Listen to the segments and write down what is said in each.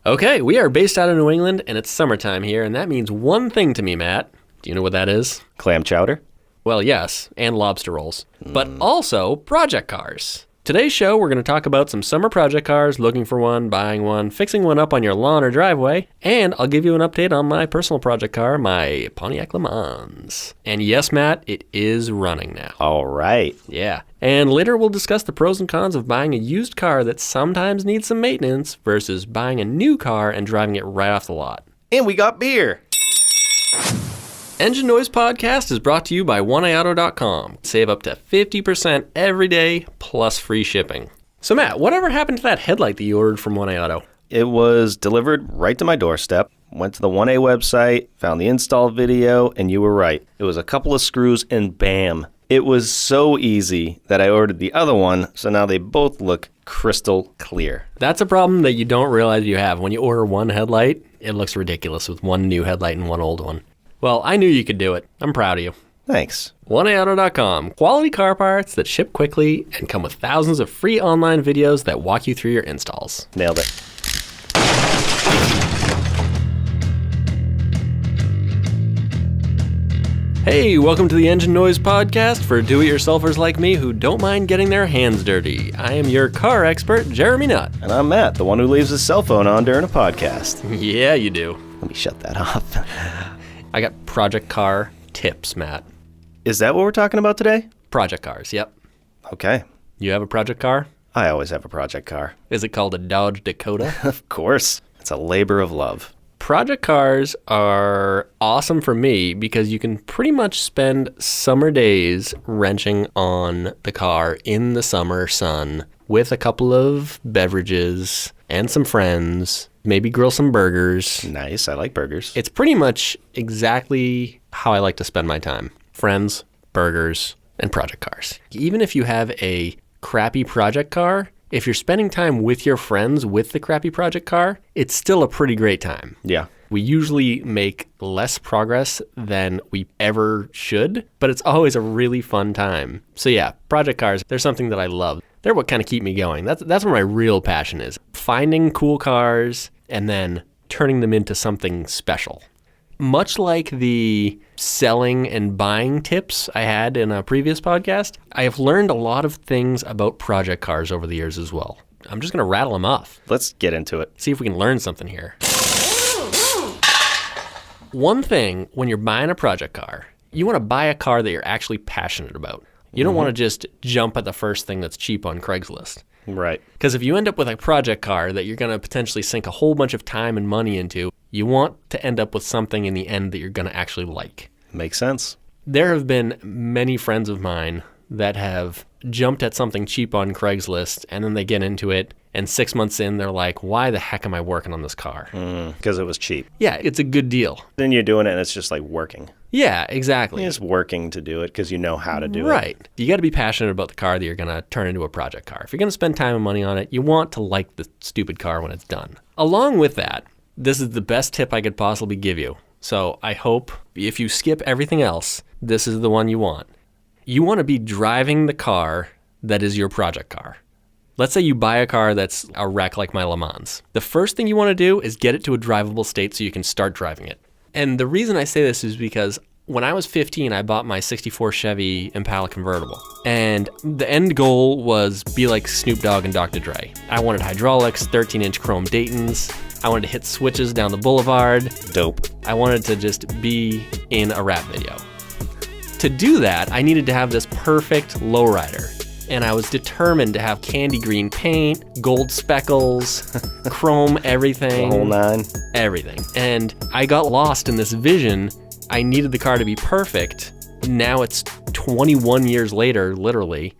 Okay, we are based out of New England, and it's summertime here, and that means one thing to me, Matt. Do you know what that is? Clam chowder? Well, yes, and lobster rolls. But also project cars. Today's show, we're going to talk about some summer project cars, looking for one, buying one, fixing one up on your lawn or driveway, and I'll give you an update on my personal project car, my Pontiac Lemans. And yes, Matt, it is running now. All right. Yeah. And later we'll discuss the pros and cons of buying a used car that sometimes needs some maintenance versus buying a new car and driving it right off the lot. And we got beer. Engine Noise Podcast is brought to you by oneaauto.com. Save up to 50% every day, plus free shipping. So Matt, whatever happened to that headlight that you ordered from 1A Auto? It was delivered right to my doorstep. Went to the 1A website, found the install video, and you were right. It was a couple of screws and bam. It was so easy that I ordered the other one, so now they both look crystal clear. That's a problem that you don't realize you have. When you order one headlight, it looks ridiculous with one new headlight and one old one. Well, I knew you could do it. I'm proud of you. Thanks. oneauto.com. Quality car parts that ship quickly and come with thousands of free online videos that walk you through your installs. Nailed it. Hey, welcome to the Engine Noise Podcast for do-it-yourselfers like me who don't mind getting their hands dirty. I am your car expert, Jeremy Nutt. And I'm Matt, the one who leaves his cell phone on during a podcast. Yeah, you do. Let me shut that off. I got project car tips, Matt. Is that what we're talking about today? Project cars, yep. Okay. You have a project car? I always have a project car. Is it called a Dodge Dakota? Of course. It's a labor of love. Project cars are awesome for me because you can pretty much spend summer days wrenching on the car in the summer sun with a couple of beverages and some friends, maybe grill some burgers. Nice. I like burgers. It's pretty much exactly how I like to spend my time. Friends, burgers, and project cars. Even if you have a crappy project car, if you're spending time with your friends with the crappy project car, it's still a pretty great time. Yeah. We usually make less progress than we ever should, but it's always a really fun time. So yeah, project cars, they're something that I love. They're what kind of keep me going. That's where my real passion is. Finding cool cars and then turning them into something special. Much like the selling and buying tips I had in a previous podcast, I have learned a lot of things about project cars over the years as well. I'm just going to rattle them off. Let's get into it. See if we can learn something here. One thing, when you're buying a project car, you want to buy a car that you're actually passionate about. You don't want to just jump at the first thing that's cheap on Craigslist. Right. Because if you end up with a project car that you're going to potentially sink a whole bunch of time and money into, you want to end up with something in the end that you're going to actually like. Makes sense. There have been many friends of mine that have jumped at something cheap on Craigslist, and then they get into it, and 6 months in, they're like, why the heck am I working on this car? Because it was cheap. Yeah, it's a good deal. Then you're doing it, and it's just like working. Yeah, exactly. It's working to do it because you know how to do it. Right. You got to be passionate about the car that you're going to turn into a project car. If you're going to spend time and money on it, you want to like the stupid car when it's done. Along with that, this is the best tip I could possibly give you. So I hope if you skip everything else, this is the one you want. You want to be driving the car that is your project car. Let's say you buy a car that's a wreck like my Le Mans. The first thing you want to do is get it to a drivable state so you can start driving it. And the reason I say this is because when I was 15, I bought my 64 Chevy Impala convertible. And the end goal was be like Snoop Dogg and Dr. Dre. I wanted hydraulics, 13-inch chrome Daytons. I wanted to hit switches down the boulevard. Dope. I wanted to just be in a rap video. To do that, I needed to have this perfect lowrider. And I was determined to have candy green paint, gold speckles, chrome everything. The whole nine. Everything. And I got lost in this vision. I needed the car to be perfect. Now it's 21 years later, literally,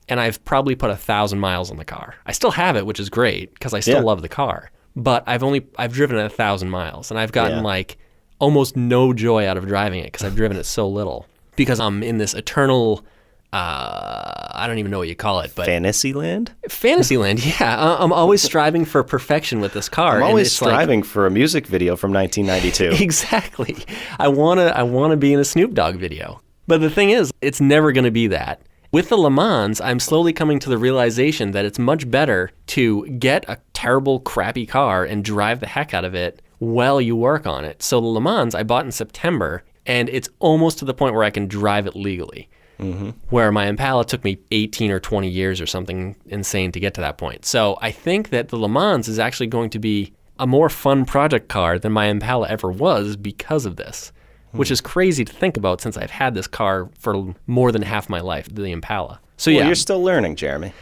and I've probably put 1,000 miles on the car. I still have it, which is great because I still love the car. But I've driven it 1,000 miles, and I've gotten like almost no joy out of driving it because I've driven it so little. Because I'm in this eternal, I don't even know what you call it, but Fantasyland? Fantasyland, yeah. I'm always striving for perfection with this car. I'm always striving for a music video from 1992. Exactly. I wanna be in a Snoop Dogg video. But the thing is, it's never going to be that. With the Le Mans, I'm slowly coming to the realization that it's much better to get a terrible, crappy car and drive the heck out of it while you work on it. So the Le Mans I bought in September, and it's almost to the point where I can drive it legally. Mm-hmm. Where my Impala took me 18 or 20 years or something insane to get to that point. So I think that the Le Mans is actually going to be a more fun project car than my Impala ever was because of this, which is crazy to think about since I've had this car for more than half my life, the Impala. So Well, you're still learning, Jeremy.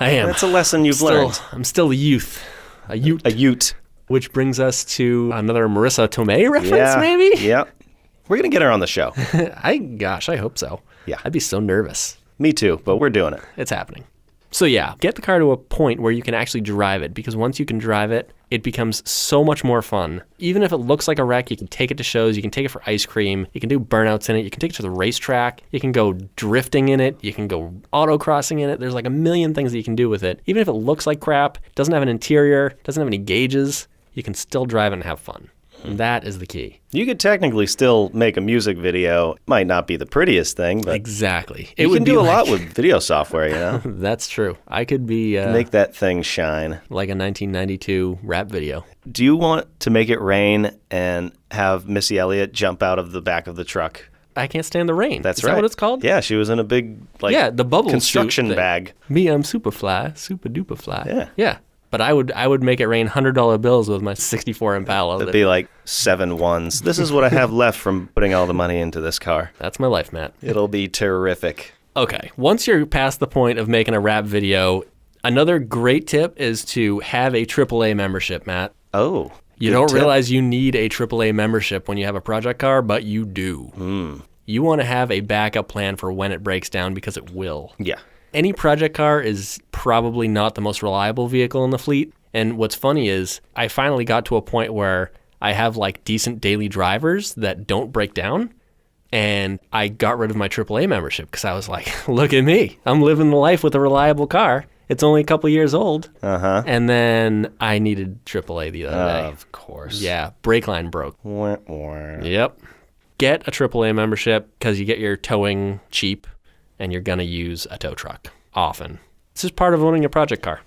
I am. That's a lesson you've learned. I'm still a youth. A ute. A ute. Which brings us to another Marissa Tomei reference, maybe? Yeah. We're going to get her on the show. I hope so. Yeah. I'd be so nervous. Me too, but we're doing it. It's happening. So yeah, get the car to a point where you can actually drive it, because once you can drive it, it becomes so much more fun. Even if it looks like a wreck, you can take it to shows, you can take it for ice cream, you can do burnouts in it, you can take it to the racetrack, you can go drifting in it, you can go autocrossing in it. There's like a million things that you can do with it. Even if it looks like crap, doesn't have an interior, doesn't have any gauges, you can still drive it and have fun. And that is the key. You could technically still make a music video. It might not be the prettiest thing, but exactly. You can do a lot with video software, you know? That's true. I could be... make that thing shine. Like a 1992 rap video. Do you want to make it rain and have Missy Elliott jump out of the back of the truck? I can't stand the rain. That's right. Is that what it's called? Yeah, she was in a big, the bubble construction bag. Me, I'm super fly, super duper fly. Yeah. Yeah. But I would make it rain $100 bills with my 64 Impala. It'd be like 7 ones. This is what I have left from putting all the money into this car. That's my life, Matt. It'll be terrific. Okay. Once you're past the point of making a rap video, another great tip is to have a AAA membership, Matt. Oh. You don't realize you need a AAA membership when you have a project car, but you do. You want to have a backup plan for when it breaks down, because it will. Yeah. Any project car is probably not the most reliable vehicle in the fleet. And what's funny is I finally got to a point where I have like decent daily drivers that don't break down. And I got rid of my AAA membership because I was like, look at me. I'm living the life with a reliable car. It's only a couple years old. Uh-huh. And then I needed AAA the other day. Of course. Yeah, brake line broke. Wah, wah. Yep. Get a AAA membership because you get your towing cheap. And you're going to use a tow truck often. This is part of owning a project car.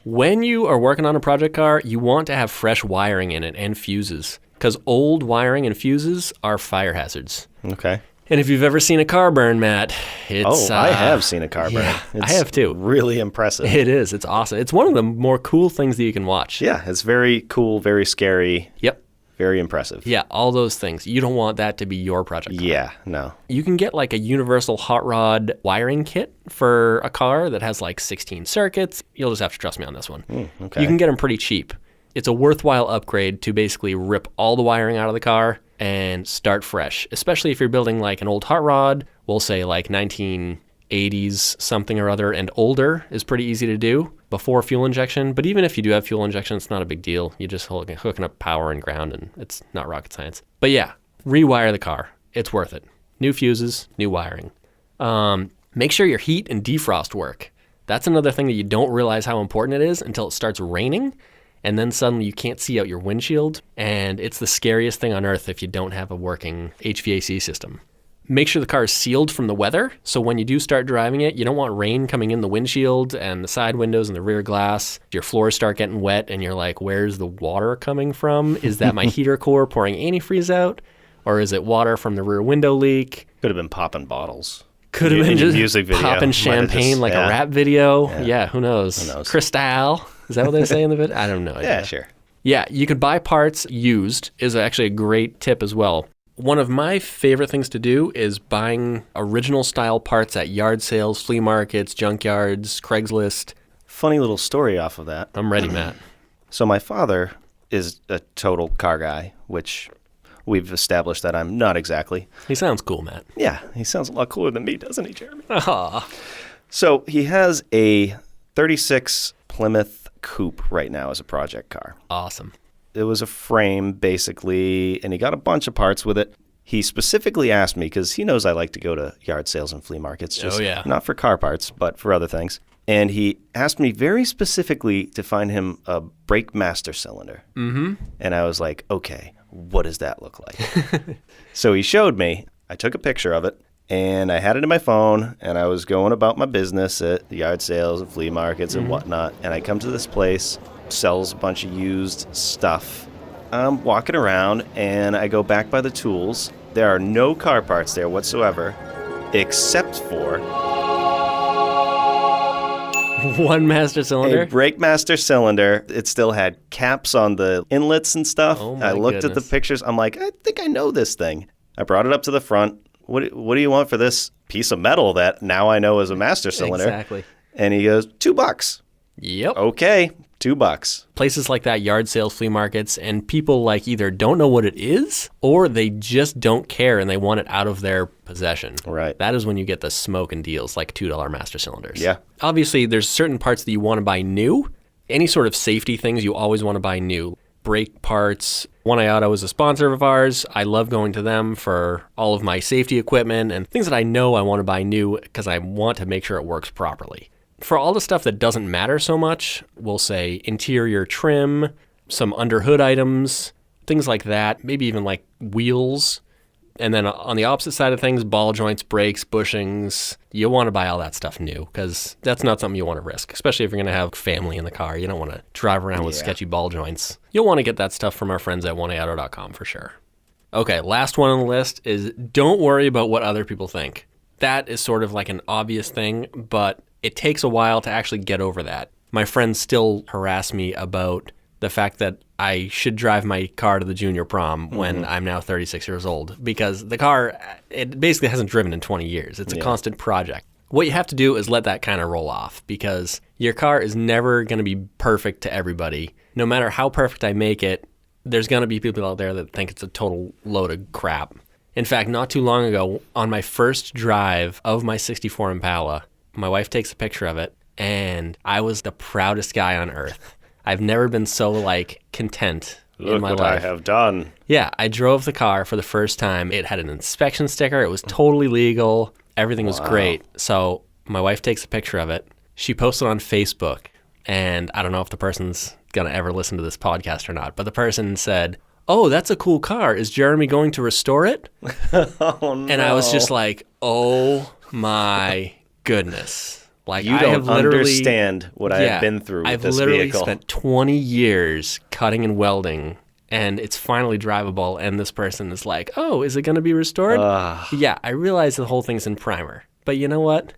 When you are working on a project car, you want to have fresh wiring in it and fuses, because old wiring and fuses are fire hazards. Okay. And if you've ever seen a car burn, Matt, it's... I have seen a car burn. Yeah, I have too. Really impressive. It is. It's awesome. It's one of the more cool things that you can watch. Yeah, it's very cool, very scary. Yep. Very impressive. Yeah, all those things. You don't want that to be your project car. Yeah, no. You can get like a universal hot rod wiring kit for a car that has like 16 circuits. You'll just have to trust me on this one. Okay. You can get them pretty cheap. It's a worthwhile upgrade to basically rip all the wiring out of the car and start fresh, especially if you're building like an old hot rod. We'll say like 1980s something or other and older is pretty easy to do before fuel injection. But even if you do have fuel injection, it's not a big deal. You just hooking up power and ground, and it's not rocket science. But yeah, rewire the car. It's worth it. New fuses, new wiring. Make sure your heat and defrost work. That's another thing that you don't realize how important it is until it starts raining, and then suddenly you can't see out your windshield, and it's the scariest thing on earth if you don't have a working HVAC system. Make sure the car is sealed from the weather, so when you do start driving it, you don't want rain coming in the windshield and the side windows and the rear glass. Your floors start getting wet and you're like, where's the water coming from? Is that my heater core pouring antifreeze out? Or is it water from the rear window leak? Could have been popping bottles. Could have been just music video. popping champagne like a rap video. Yeah, who knows? Who knows? Cristal. Is that what they say in the video? I don't know. Yeah, sure. Yeah, you could buy parts used is actually a great tip as well. One of my favorite things to do is buying original style parts at yard sales, flea markets, junkyards, Craigslist. Funny little story off of that. I'm ready, Matt. So my father is a total car guy, which we've established that I'm not exactly. He sounds cool, Matt. Yeah, he sounds a lot cooler than me, doesn't he, Jeremy? Aww. So he has a 36 Plymouth Coupe right now as a project car. Awesome. It was a frame, basically, and he got a bunch of parts with it. He specifically asked me, because he knows I like to go to yard sales and flea markets, just not for car parts, but for other things. And he asked me very specifically to find him a brake master cylinder. Mm-hmm. And I was like, okay, what does that look like? So he showed me. I took a picture of it, And I had it in my phone, and I was going about my business at the yard sales and flea markets and whatnot. And I come to this place, sells a bunch of used stuff. I'm walking around, and I go back by the tools. There are no car parts there whatsoever, except for One master cylinder? a brake master cylinder. It still had caps on the inlets and stuff. Oh my I looked at the goodness. pictures. I'm like, I think I know this thing. I brought it up to the front. What do you want for this piece of metal that now I know is a master cylinder? Exactly. And he goes, $2. Yep. Okay, $2. Places like that, yard sales, flea markets, and people like either don't know what it is or they just don't care and they want it out of their possession. Right. That is when you get the smoking deals like $2 master cylinders. Yeah. Obviously, there's certain parts that you want to buy new. Any sort of safety things you always want to buy new. Brake parts. One Eye Auto is a sponsor of ours. I love going to them for all of my safety equipment and things that I know I want to buy new because I want to make sure it works properly. For all the stuff that doesn't matter so much, we'll say interior trim, some underhood items, things like that, maybe even like wheels. And then on the opposite side of things, ball joints, brakes, bushings, you want to buy all that stuff new because that's not something you want to risk, especially if you're going to have family in the car. You don't want to drive around with sketchy ball joints. You'll want to get that stuff from our friends at oneauto.com for sure. Okay, last one on the list is don't worry about what other people think. That is sort of like an obvious thing, but it takes a while to actually get over that. My friends still harass me about the fact that I should drive my car to the junior prom when I'm now 36 years old because the car, it basically hasn't driven in 20 years. It's a constant project. What you have to do is let that kind of roll off because your car is never going to be perfect to everybody. No matter how perfect I make it, there's going to be people out there that think it's a total load of crap. In fact, not too long ago, on my first drive of my 64 Impala, my wife takes a picture of it, and I was the proudest guy on earth. I've never been so, content in my Look what life. I have done. Yeah, I drove the car for the first time. It had an inspection sticker. It was totally legal. Everything was great. So my wife takes a picture of it. She posts it on Facebook, and I don't know if the person's going to ever listen to this podcast or not, but the person said, "Oh, that's a cool car. Is Jeremy going to restore it?" Oh, no. And I was just like, oh my goodness. You I don't have literally understand what I have been through with I've this literally vehicle. spent 20 years cutting and welding, and it's finally drivable, and this person is like, oh, is it going to be restored? Yeah, I realize the whole thing's in primer, but you know what?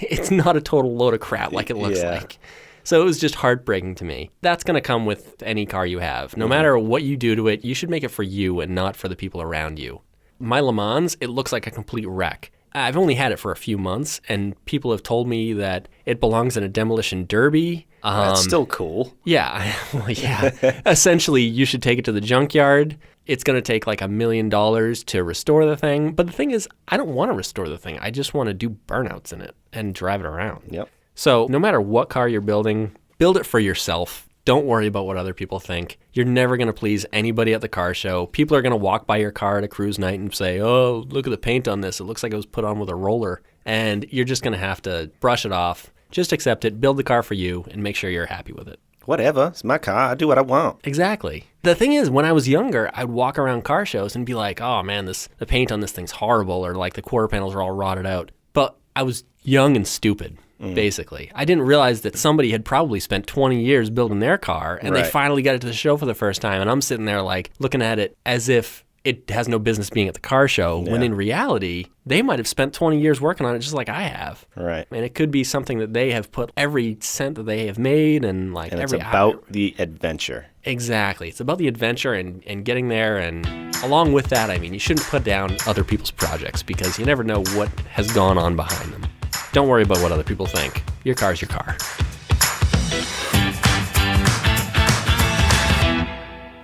It's not a total load of crap like it looks like. So it was just heartbreaking to me. That's going to come with any car you have. No matter what you do to it, you should make it for you and not for the people around you. My Lemans, it looks like a complete wreck. I've only had it for a few months, and people have told me that it belongs in a demolition derby. That's still cool. Yeah, well, yeah. Essentially, you should take it to the junkyard. It's going to take like $1 million to restore the thing. But the thing is, I don't want to restore the thing. I just want to do burnouts in it and drive it around. Yep. So no matter what car you're building, build it for yourself. Don't worry about what other people think. You're never going to please anybody at the car show. People are going to walk by your car at a cruise night and say, oh, look at the paint on this. It looks like it was put on with a roller. And you're just going to have to brush it off. Just accept it, build the car for you, and make sure you're happy with it. Whatever. It's my car. I do what I want. Exactly. The thing is, when I was younger, I'd walk around car shows and be like, oh man, the paint on this thing's horrible, or like the quarter panels are all rotted out. But I was young and stupid. Basically, I didn't realize that somebody had probably spent 20 years building their car and they finally got it to the show for the first time. And I'm sitting there like looking at it as if it has no business being at the car show, when in reality, they might have spent 20 years working on it just like I have. Right. And it could be something that they have put every cent that they have made and like And every it's about the adventure. Exactly. It's about the adventure and getting there. And along with that, I mean, you shouldn't put down other people's projects because you never know what has gone on behind them. Don't worry about what other people think. Your car's your car.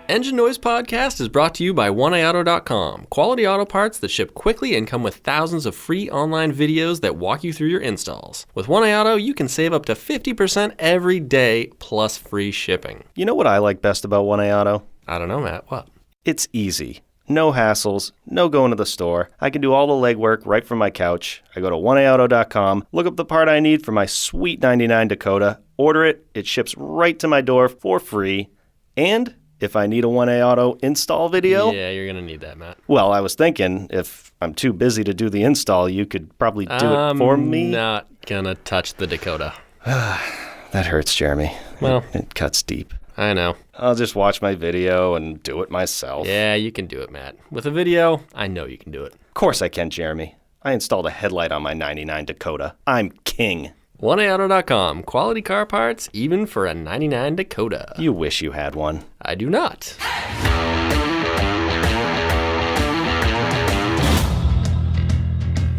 Engine Noise Podcast is brought to you by oneauto.com. Quality auto parts that ship quickly and come with thousands of free online videos that walk you through your installs. With One Auto, you can save up to 50% every day, plus free shipping. You know what I like best about One Auto? I don't know, Matt. What? It's easy. No hassles, no going to the store. I can do all the legwork right from my couch. I go to oneauto.com, look up the part I need for my sweet 99 Dakota, order it, it ships right to my door for free, and if I need a 1A Auto install video? Yeah, you're going to need that, Matt. Well, I was thinking if I'm too busy to do the install, you could probably do it for me. I'm not going to touch the Dakota. That hurts, Jeremy. Well, it cuts deep. I know. I'll just watch my video and do it myself. Yeah, you can do it, Matt. With a video, I know you can do it. Of course I can, Jeremy. I installed a headlight on my 99 Dakota. I'm king. 1AAuto.com. Quality car parts, even for a 99 Dakota. You wish you had one. I do not.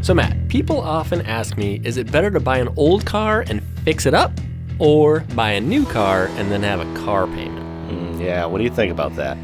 So Matt, people often ask me, is it better to buy an old car and fix it up, or buy a new car and then have a car payment? Yeah, what do you think about that?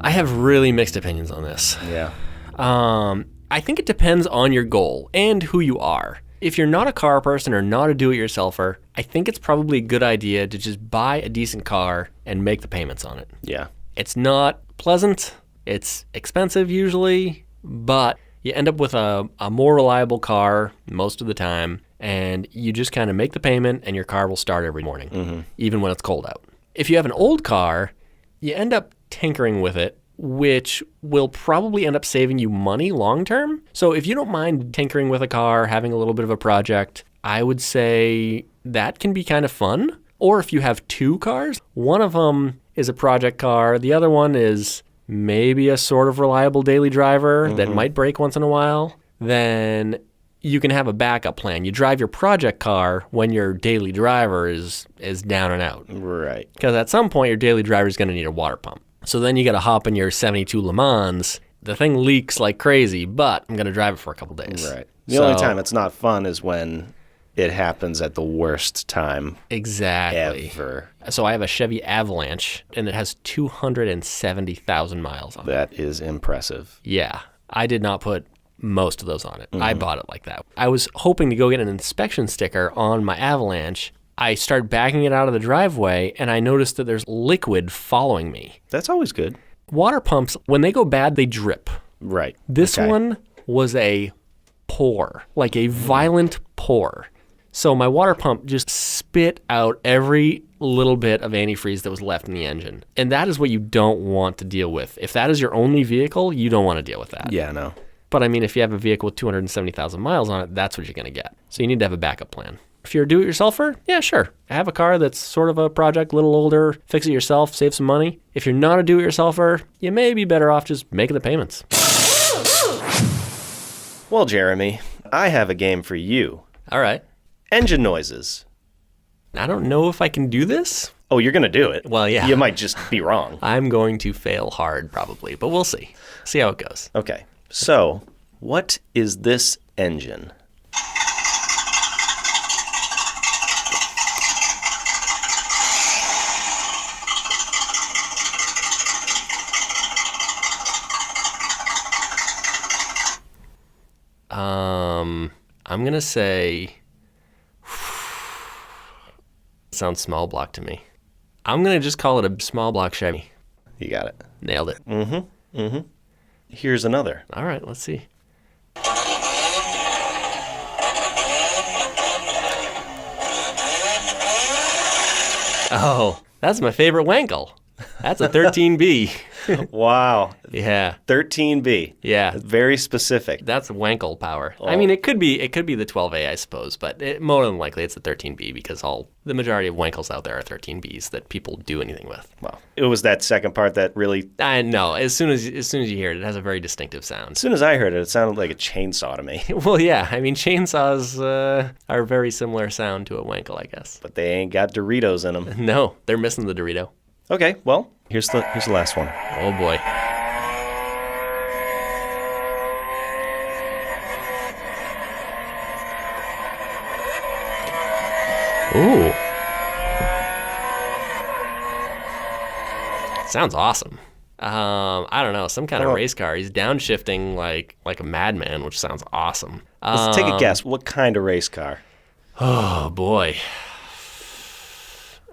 I have really mixed opinions on this. Yeah. I think it depends on your goal and who you are. If you're not a car person or not a do-it-yourselfer, I think it's probably a good idea to just buy a decent car and make the payments on it. Yeah. It's not pleasant, it's expensive usually, but you end up with a more reliable car most of the time, and you just kind of make the payment and your car will start every morning, even when it's cold out. If you have an old car, you end up tinkering with it, which will probably end up saving you money long term. So if you don't mind tinkering with a car, having a little bit of a project, I would say that can be kind of fun. Or if you have two cars, one of them is a project car, the other one is maybe a sort of reliable daily driver that might break once in a while, then you can have a backup plan. You drive your project car when your daily driver is down and out. Right. Because at some point, your daily driver is going to need a water pump. So then you got to hop in your 72 Lemans. The thing leaks like crazy, but I'm going to drive it for a couple days. Right. The only time it's not fun is when it happens at the worst time. Exactly. Ever. So I have a Chevy Avalanche, and it has 270,000 miles on it. That is impressive. Yeah. I did not put most of those on it. I bought it like that. I was hoping to go get an inspection sticker on my Avalanche. I started backing it out of the driveway, and I noticed that there's liquid following me. That's always good. Water pumps, when they go bad, they drip. Right. This one was a pour, like a violent pour. So my water pump just spit out every little bit of antifreeze that was left in the engine. And that is what you don't want to deal with. If that is your only vehicle, you don't want to deal with that. Yeah, no. But I mean, if you have a vehicle with 270,000 miles on it, that's what you're going to get. So you need to have a backup plan. If you're a do-it-yourselfer, yeah, sure. Have a car that's sort of a project, a little older, fix it yourself, save some money. If you're not a do-it-yourselfer, you may be better off just making the payments. Well, Jeremy, I have a game for you. All right. Engine noises. I don't know if I can do this. Oh, you're going to do it. Well, yeah. You might just be wrong. I'm going to fail hard probably, but we'll see. See how it goes. Okay. So, what is this engine? I'm going to say, sounds small block to me. I'm going to just call it a small block Chevy. You got it. Nailed it. Here's another. All right, let's see. Oh, that's my favorite Wankel. That's a 13B. Wow. Yeah. 13B. Yeah. Very specific. That's Wankel power. I mean, it could be the 12A, I suppose, but more than likely it's the 13B because the majority of Wankels out there are 13Bs that people do anything with. Wow. It was that second part that really... I know. As soon as you hear it, it has a very distinctive sound. As soon as I heard it, it sounded like a chainsaw to me. Well, yeah. I mean, chainsaws are a very similar sound to a Wankel, I guess. But they ain't got Doritos in them. No, they're missing the Dorito. Okay, well, here's the last one. Oh, boy. Ooh. Sounds awesome. I don't know, some kind of race car. He's downshifting like a madman, which sounds awesome. Let's take a guess. What kind of race car? Oh, boy.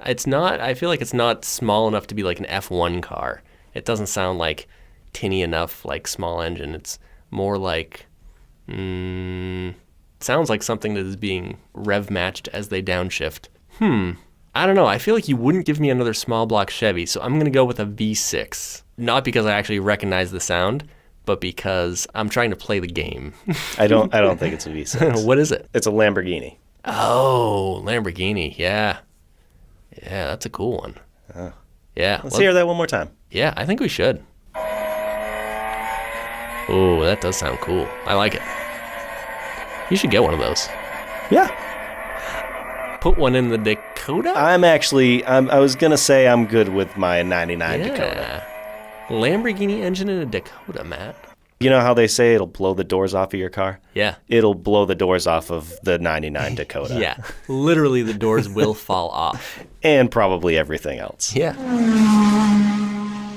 I feel like it's not small enough to be like an F1 car. It doesn't sound like tinny enough, like small engine. It's more like, sounds like something that is being rev matched as they downshift. I don't know. I feel like you wouldn't give me another small block Chevy, so I'm going to go with a V6. Not because I actually recognize the sound, but because I'm trying to play the game. I don't think it's a V6. What is it? It's a Lamborghini. Oh, Lamborghini. Yeah. Yeah, that's a cool one. Yeah. Let's hear that one more time. Yeah, I think we should. Oh, that does sound cool. I like it. You should get one of those. Yeah. Put one in the Dakota? I was going to say I'm good with my 99 Dakota. Lamborghini engine in a Dakota, Matt. You know how they say it'll blow the doors off of your car? Yeah. It'll blow the doors off of the 99 Dakota. Yeah. Literally, the doors will fall off. And probably everything else. Yeah.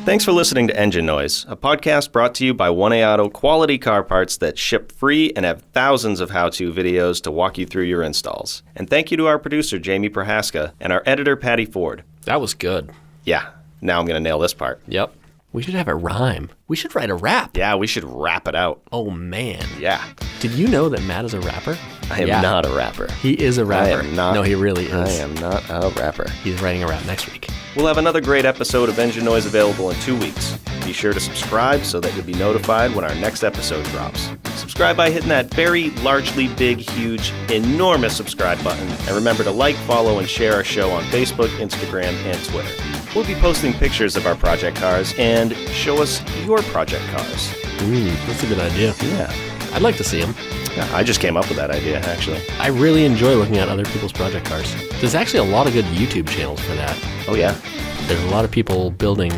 Thanks for listening to Engine Noise, a podcast brought to you by 1A Auto, quality car parts that ship free and have thousands of how-to videos to walk you through your installs. And thank you to our producer, Jamie Prohaska, and our editor, Patty Ford. That was good. Yeah, now I'm going to nail this part. Yep. We should have a rhyme. We should write a rap. Yeah, we should rap it out. Oh, man. Yeah. Did you know that Matt is a rapper? I am not a rapper. He is a rapper. I am not. No, he really is. I am not a rapper. He's writing a rap next week. We'll have another great episode of Engine Noise available in 2 weeks. Be sure to subscribe so that you'll be notified when our next episode drops. Subscribe by hitting that very largely big, huge, enormous subscribe button. And remember to like, follow, and share our show on Facebook, Instagram, and Twitter. We'll be posting pictures of our project cars and show us your project cars. That's a good idea. Yeah. I'd like to see them. Yeah, I just came up with that idea, actually. I really enjoy looking at other people's project cars. There's actually a lot of good YouTube channels for that. Oh, yeah? There's a lot of people building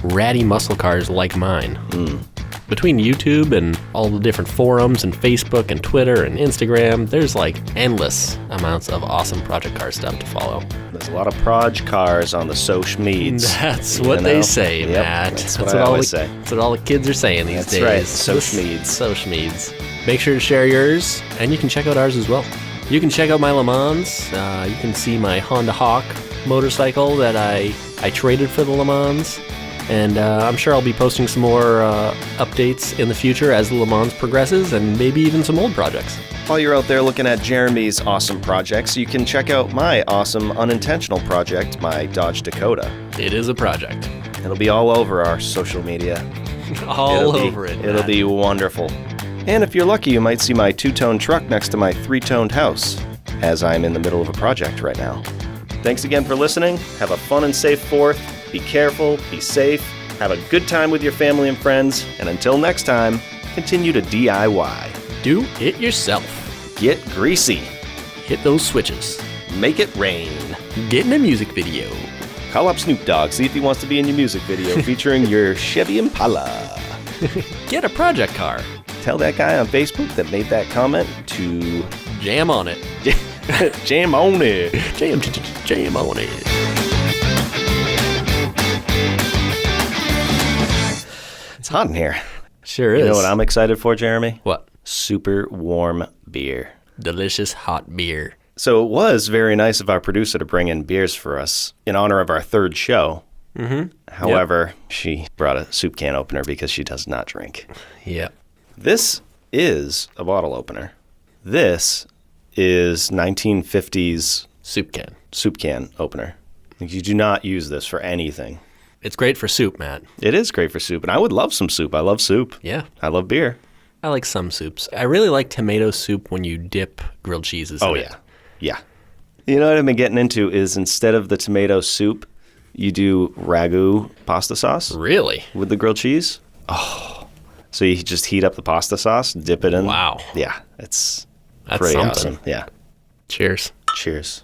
ratty muscle cars like mine. Between YouTube and all the different forums and Facebook and Twitter and Instagram, there's like endless amounts of awesome project car stuff to follow. There's a lot of proj cars on the social meds. That's what they say, Yep, Matt. That's what I always say. That's what all the kids are saying these days. That's right, social meds. Social meds. Make sure to share yours, and you can check out ours as well. You can check out my Le Mans. You can see my Honda Hawk motorcycle that I traded for the Le Mans. And I'm sure I'll be posting some more updates in the future as the Le Mans progresses, and maybe even some old projects. While you're out there looking at Jeremy's awesome projects, you can check out my awesome unintentional project, my Dodge Dakota. It is a project. It'll be all over our social media. It'll be wonderful. And if you're lucky, you might see my two-tone truck next to my three-toned house, as I'm in the middle of a project right now. Thanks again for listening. Have a fun and safe 4th. Be careful, be safe, have a good time with your family and friends, and until next time, continue to DIY. Do it yourself. Get greasy. Hit those switches. Make it rain. Get in a music video. Call up Snoop Dogg, see if he wants to be in your music video featuring your Chevy Impala. Get a project car. Tell that guy on Facebook that made that comment to jam on it. Jam on it. Jam on it. It's hot in here. Sure is. You know what I'm excited for, Jeremy? What? Super warm beer. Delicious hot beer. So it was very nice of our producer to bring in beers for us in honor of our 3rd show. However, she brought a soup can opener because she does not drink. Yep. This is a bottle opener. This is 1950s soup can opener. You do not use this for anything. It's great for soup, Matt. It is great for soup, and I would love some soup. I love soup. Yeah. I love beer. I like some soups. I really like tomato soup when you dip grilled cheeses in it. Yeah. You know what I've been getting into is instead of the tomato soup, you do ragu pasta sauce. Really? With the grilled cheese. Oh. So you just heat up the pasta sauce, dip it in. Wow. Yeah. That's That's pretty something. awesome. Yeah. Cheers. Cheers.